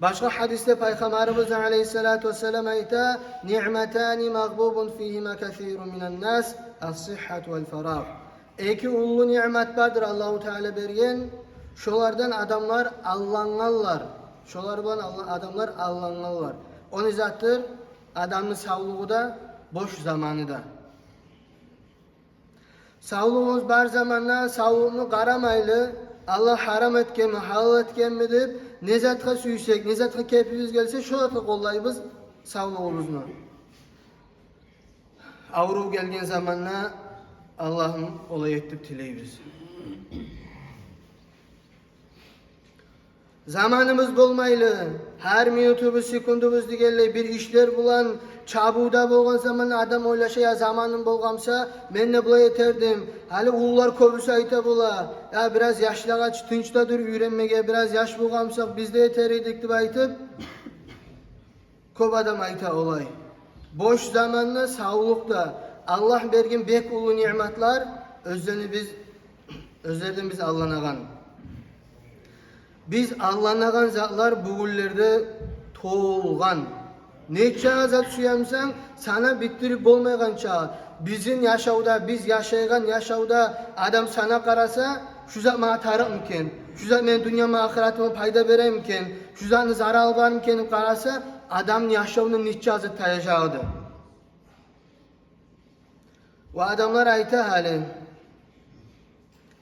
Başka hadiste Peygamberimiz Aleyhisselatü Vesselam ayta: "Ni'metani mağbubun fihima kesirun minen nas, as-sihhat vel farag." Eki ullu nimet vardır Allahu Teala bergen. Şolardan adamlar allanganlar. Şolardan adamlar allanganlar. Onu zattır adamın sağlığı da, boş zamanı da. Sağlığımız bar zamanla sağlığını karamaylı, Allah haram etken mi, halal etken mi deyip nezatka süysek, nezatka kepimiz gelse şolatla kollayız sağlığımızı. Avru gelgen zamanla Allah'ın olay ettip tileybiz. Zamanımız bolmaylı, her minutubuz, sekundubuz digelle bir işler bulan, çabuda bolgan zaman adam oylaşa ya zamanım bolgamsa men ne bulay eterdim. Hali uğullar köbüsü ayta bola. Ya biraz yaşlagaç tınçta dur ürenmege biraz yaş bolgamsak bizde yeter edik dip aytıp köp adam ayta olay. Boş zamanla sağlıkta Allah bergen bek ulu nimetler özlerden biz Allah'nagan. Biz Allah'nagan zatlar bugünlerde toğulgan. Ne çağa zat suyamsan sana bittirip bolmaygan çağa. Bizim yaşavda, biz yaşaygan yaşavda adam sana karasa şu zat bana tarık mıken? Şu zat men dünyama ahiretima payda verem mıken? Şu zatını zarar algan mıken karasa adam yaşavının niçe azı tayacağı. Ve adamlar ayta hali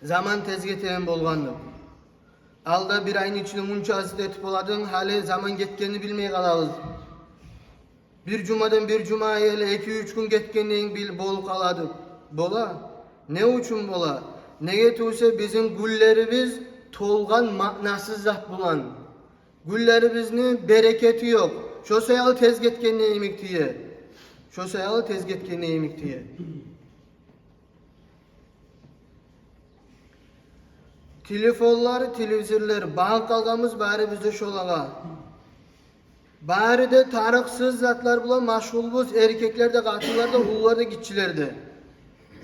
zaman tezgeten bolgandı. Alda bir ayın içinde munça azit etip oladın hali zaman getkenini bilmeye kalağız. Bir cumadan bir cumaya ele 2-3 gün getkenliğin bil bol kaladı. Bola? Ne uçun bola? Ne getuse bizim güllerimiz tolgan manasız zat bulan. Güllerimizin bereketi yok. Şu sayalı tez getkenliğe yemek diye. Şu sayalı tez getkenliğe yemek diye. Telefonlar, televizörler, bağ kalgamız bari bizde şolağa. Bari de tarıksız zatlar bulan maşgulbuz erkekler de, katılar da, ullar da, gitçiler de.